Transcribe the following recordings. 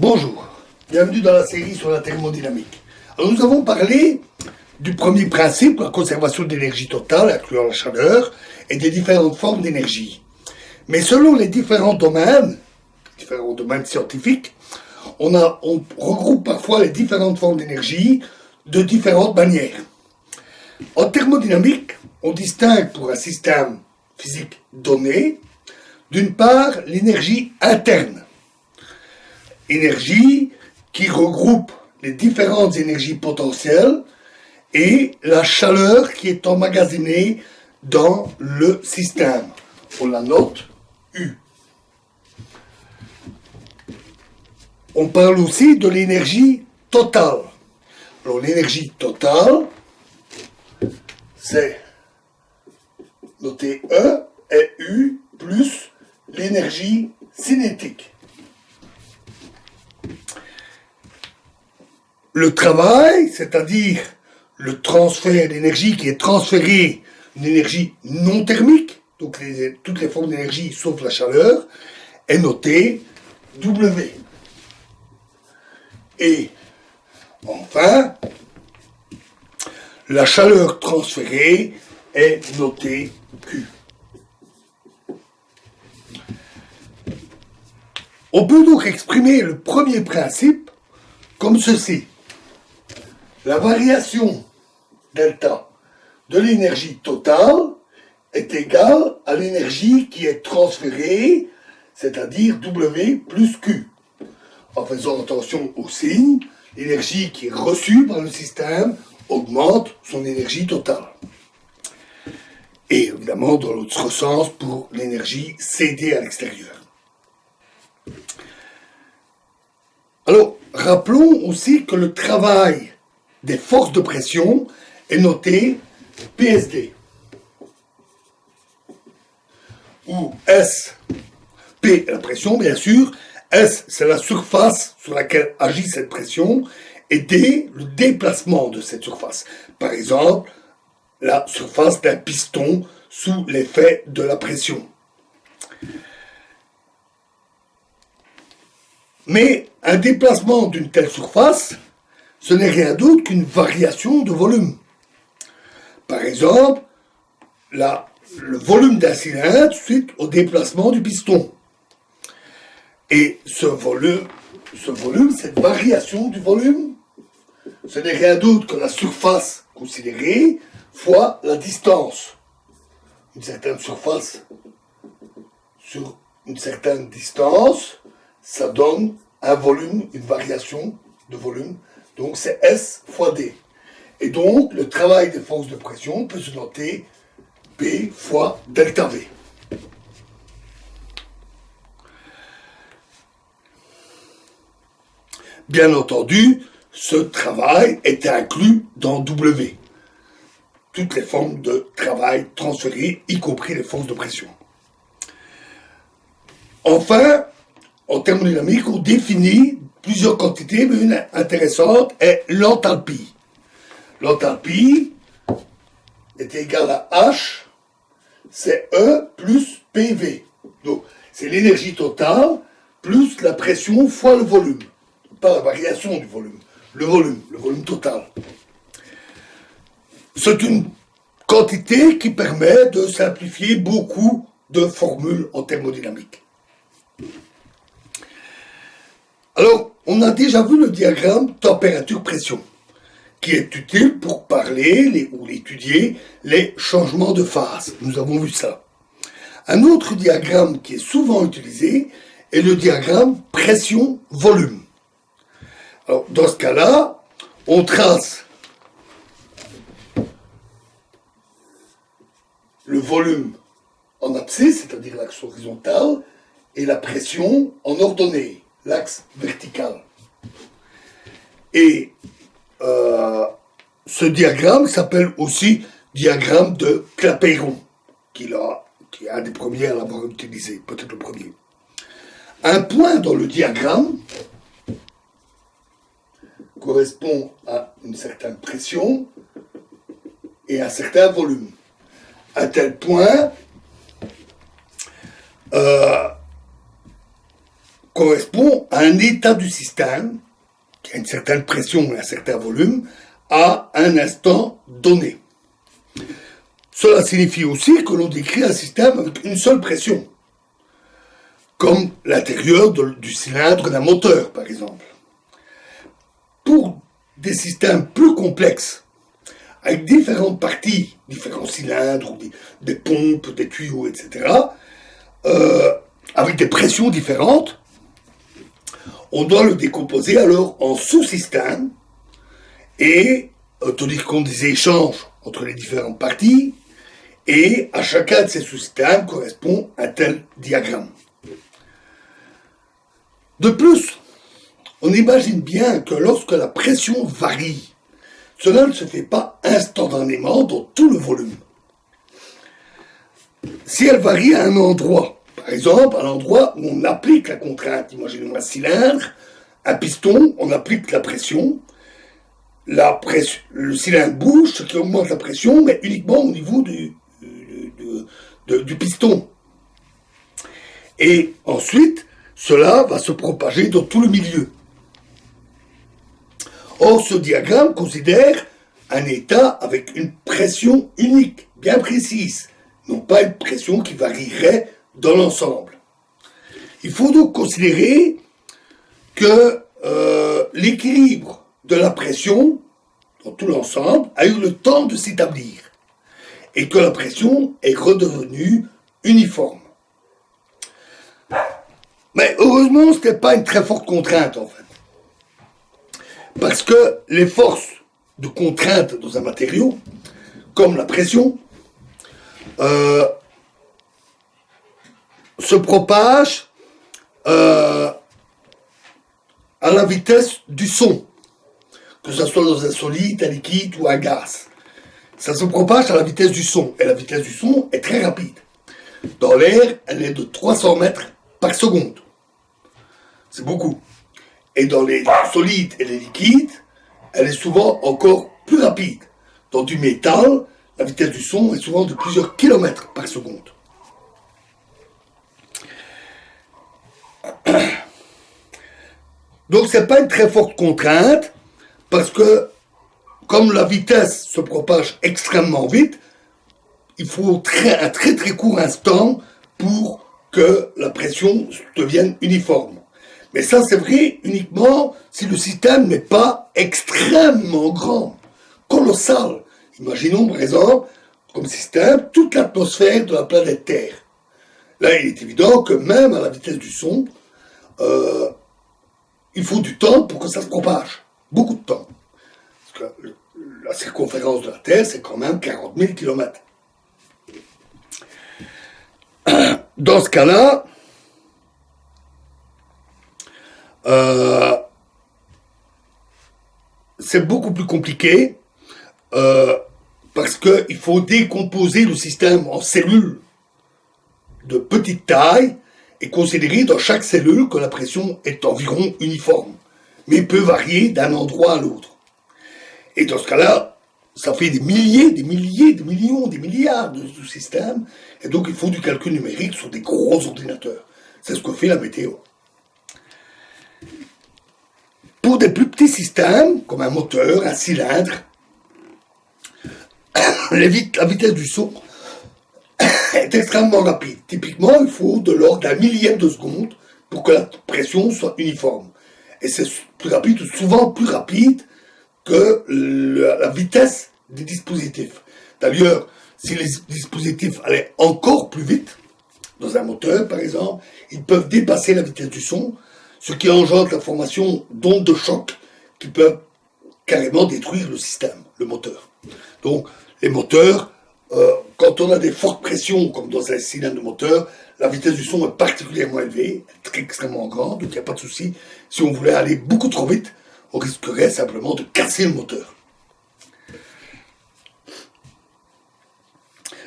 Bonjour, bienvenue dans la série sur la thermodynamique. Alors nous avons parlé du premier principe, la conservation d'énergie totale, incluant la chaleur, et des différentes formes d'énergie. Mais selon les différents domaines scientifiques, on regroupe parfois les différentes formes d'énergie de différentes manières. En thermodynamique, on distingue pour un système physique donné, d'une part, l'énergie interne. Énergie qui regroupe les différentes énergies potentielles et la chaleur qui est emmagasinée dans le système. On la note U. On parle aussi de l'énergie totale. Alors l'énergie totale, c'est noté E et U plus l'énergie cinétique. Le travail, c'est-à-dire le transfert d'énergie qui est transféré, une énergie non thermique, donc toutes les formes d'énergie sauf la chaleur, est noté W. Et enfin, la chaleur transférée est notée Q. On peut donc exprimer le premier principe comme ceci. La variation delta de l'énergie totale est égale à l'énergie qui est transférée, c'est-à-dire W plus Q. En faisant attention au signe, l'énergie qui est reçue par le système augmente son énergie totale. Et évidemment, dans l'autre sens, pour l'énergie cédée à l'extérieur. Alors, rappelons aussi que le travail des forces de pression est noté PSD. Où S, P est la pression, bien sûr, S, c'est la surface sur laquelle agit cette pression, et D, le déplacement de cette surface. Par exemple, la surface d'un piston sous l'effet de la pression. Mais un déplacement d'une telle surface, ce n'est rien d'autre qu'une variation de volume. Par exemple, le volume d'un cylindre suite au déplacement du piston. Et ce volume, cette variation du volume, ce n'est rien d'autre que la surface considérée fois la distance. Une certaine surface sur une certaine distance, ça donne un volume, une variation de volume. Donc c'est S fois D. Et donc le travail des forces de pression peut se noter P fois delta V. Bien entendu, ce travail est inclus dans W. Toutes les formes de travail transférées, y compris les forces de pression. Enfin, en thermodynamique, on définit plusieurs quantités, mais une intéressante est l'enthalpie. L'enthalpie est égale à H, c'est E plus PV. Donc, c'est l'énergie totale plus la pression fois le volume. Pas la variation du volume, le volume total. C'est une quantité qui permet de simplifier beaucoup de formules en thermodynamique. Alors, on a déjà vu le diagramme température-pression, qui est utile pour parler ou étudier les changements de phase. Nous avons vu ça. Un autre diagramme qui est souvent utilisé est le diagramme pression-volume. Alors, dans ce cas-là, on trace le volume en abscisse, c'est-à-dire l'axe horizontal, et la pression en ordonnée, l'axe vertical. Et ce diagramme s'appelle aussi diagramme de Clapeyron, qui est un des premiers à l'avoir utilisé, peut-être le premier. Un point dans le diagramme correspond à une certaine pression et un certain volume. À tel point correspond à un état du système, qui a une certaine pression et un certain volume, à un instant donné. Cela signifie aussi que l'on décrit un système avec une seule pression, comme l'intérieur du cylindre d'un moteur, par exemple. Pour des systèmes plus complexes, avec différentes parties, différents cylindres, des pompes, des tuyaux, etc., avec des pressions différentes, on doit le décomposer alors en sous-systèmes et tenir compte des échanges entre les différentes parties, et à chacun de ces sous-systèmes correspond un tel diagramme. De plus, on imagine bien que lorsque la pression varie, cela ne se fait pas instantanément dans tout le volume. Si elle varie à un endroit, par exemple à l'endroit où on applique la contrainte, imaginons un cylindre, un piston, on applique la pression, le cylindre bouge, ce qui augmente la pression, mais uniquement au niveau du piston. Et ensuite, cela va se propager dans tout le milieu. Or, ce diagramme considère un état avec une pression unique, bien précise, non pas une pression qui varierait dans l'ensemble. Il faut donc considérer que l'équilibre de la pression dans tout l'ensemble a eu le temps de s'établir et que la pression est redevenue uniforme. Mais heureusement, ce n'était pas une très forte contrainte en fait. Parce que les forces de contrainte dans un matériau, comme la pression, se propagent à la vitesse du son, que ce soit dans un solide, un liquide ou un gaz. Ça se propage à la vitesse du son, et la vitesse du son est très rapide. Dans l'air, elle est de 300 mètres par seconde. C'est beaucoup. Et dans les solides et les liquides, elle est souvent encore plus rapide. Dans du métal, la vitesse du son est souvent de plusieurs kilomètres par seconde. Donc c'est pas une très forte contrainte, parce que comme la vitesse se propage extrêmement vite, il faut un très très court instant pour que la pression devienne uniforme. Mais ça, c'est vrai uniquement si le système n'est pas extrêmement grand, colossal. Imaginons, par exemple, comme système, toute l'atmosphère de la planète Terre. Là, il est évident que même à la vitesse du son, il faut du temps pour que ça se propage. Beaucoup de temps. Parce que la circonférence de la Terre, c'est quand même 40 000 km. Dans ce cas-là, c'est beaucoup plus compliqué parce qu'il faut décomposer le système en cellules de petite taille et considérer dans chaque cellule que la pression est environ uniforme, mais peut varier d'un endroit à l'autre. Et dans ce cas-là, ça fait des milliers, des millions, des milliards de sous-systèmes, et donc il faut du calcul numérique sur des gros ordinateurs. C'est ce que fait la météo. Pour des plus petits systèmes, comme un moteur, un cylindre, la vitesse du son est extrêmement rapide. Typiquement, il faut de l'ordre d'un millième de seconde pour que la pression soit uniforme. Et c'est plus rapide, souvent plus rapide que la vitesse des dispositifs. D'ailleurs, si les dispositifs allaient encore plus vite, dans un moteur par exemple, ils peuvent dépasser la vitesse du son, ce qui engendre la formation d'ondes de choc qui peuvent carrément détruire le système, le moteur. Donc, les moteurs, quand on a des fortes pressions, comme dans un cylindre de moteur, la vitesse du son est particulièrement élevée, extrêmement grande, donc il n'y a pas de souci. Si on voulait aller beaucoup trop vite, on risquerait simplement de casser le moteur.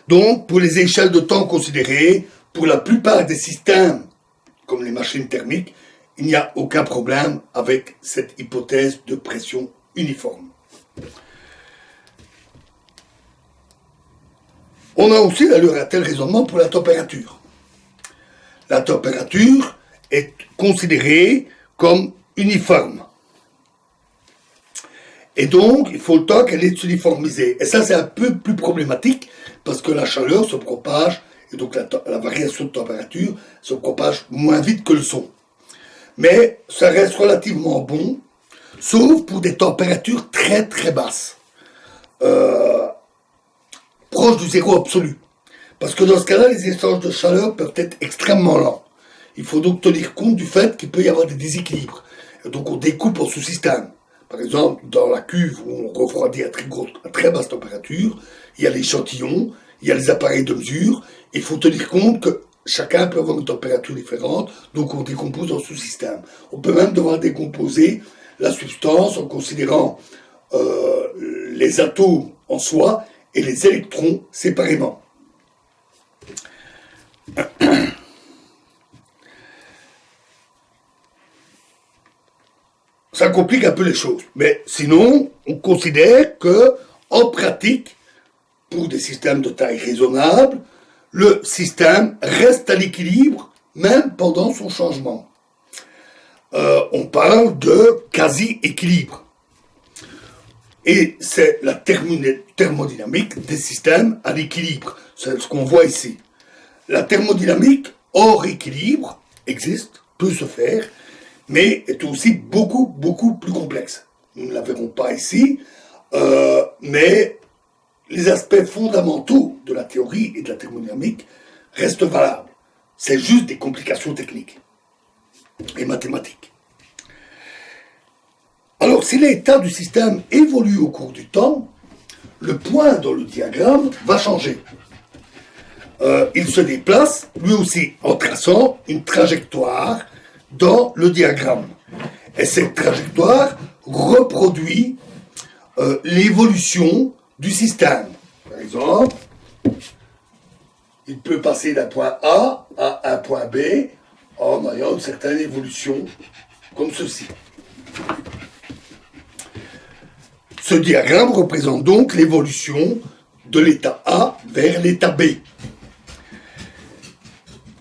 Donc, pour les échelles de temps considérées, pour la plupart des systèmes, comme les machines thermiques, il n'y a aucun problème avec cette hypothèse de pression uniforme. On a aussi d'ailleurs un tel raisonnement pour la température. La température est considérée comme uniforme. Et donc, il faut le temps qu'elle est uniformisée. Et ça, c'est un peu plus problématique, parce que la chaleur se propage, et donc la variation de température se propage moins vite que le son. Mais ça reste relativement bon, sauf pour des températures très très basses, proches du zéro absolu. Parce que dans ce cas-là, les échanges de chaleur peuvent être extrêmement lents. Il faut donc tenir compte du fait qu'il peut y avoir des déséquilibres. Et donc on découpe en sous-systèmes. Par exemple, dans la cuve où on refroidit à très basse température, il y a l'échantillon, il y a les appareils de mesure. Il faut tenir compte que chacun peut avoir une température différente, donc on décompose en sous-système. On peut même devoir décomposer la substance en considérant les atomes en soi et les électrons séparément. Ça complique un peu les choses. Mais sinon, on considère que, en pratique, pour des systèmes de taille raisonnable, le système reste à l'équilibre, même pendant son changement. On parle de quasi-équilibre. Et c'est la thermodynamique des systèmes à l'équilibre. C'est ce qu'on voit ici. La thermodynamique hors équilibre existe, peut se faire, mais est aussi beaucoup, beaucoup plus complexe. Nous ne la verrons pas ici, mais les aspects fondamentaux de la théorie et de la thermodynamique restent valables. C'est juste des complications techniques et mathématiques. Alors, si l'état du système évolue au cours du temps, le point dans le diagramme va changer. Il se déplace, lui aussi, en traçant une trajectoire dans le diagramme. Et cette trajectoire reproduit l'évolution du système. Par exemple, il peut passer d'un point A à un point B en ayant une certaine évolution, comme ceci. Ce diagramme représente donc l'évolution de l'état A vers l'état B.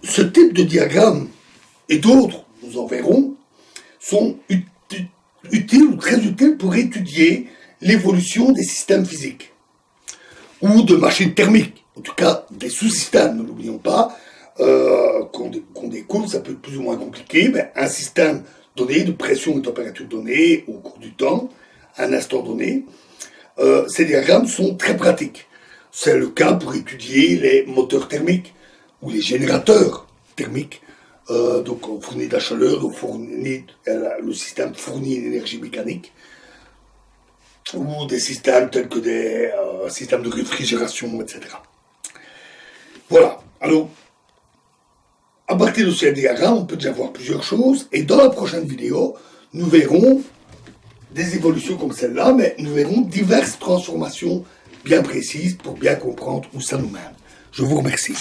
Ce type de diagramme et d'autres, nous en verrons, sont utiles ou très utiles pour étudier l'évolution des systèmes physiques ou de machines thermiques, en tout cas des sous-systèmes, ne l'oublions pas, qu'on découvre, ça peut être plus ou moins compliqué, mais un système donné, de pression et de température donnée au cours du temps, à un instant donné, ces diagrammes sont très pratiques. C'est le cas pour étudier les moteurs thermiques ou les générateurs thermiques. Donc on fournit de la chaleur, le système fournit une énergie mécanique, ou des systèmes tels que des systèmes de réfrigération, etc. Voilà. Alors, à partir de ces diagrammes, on peut déjà voir plusieurs choses, et dans la prochaine vidéo, nous verrons des évolutions comme celle-là, mais nous verrons diverses transformations bien précises pour bien comprendre où ça nous mène. Je vous remercie.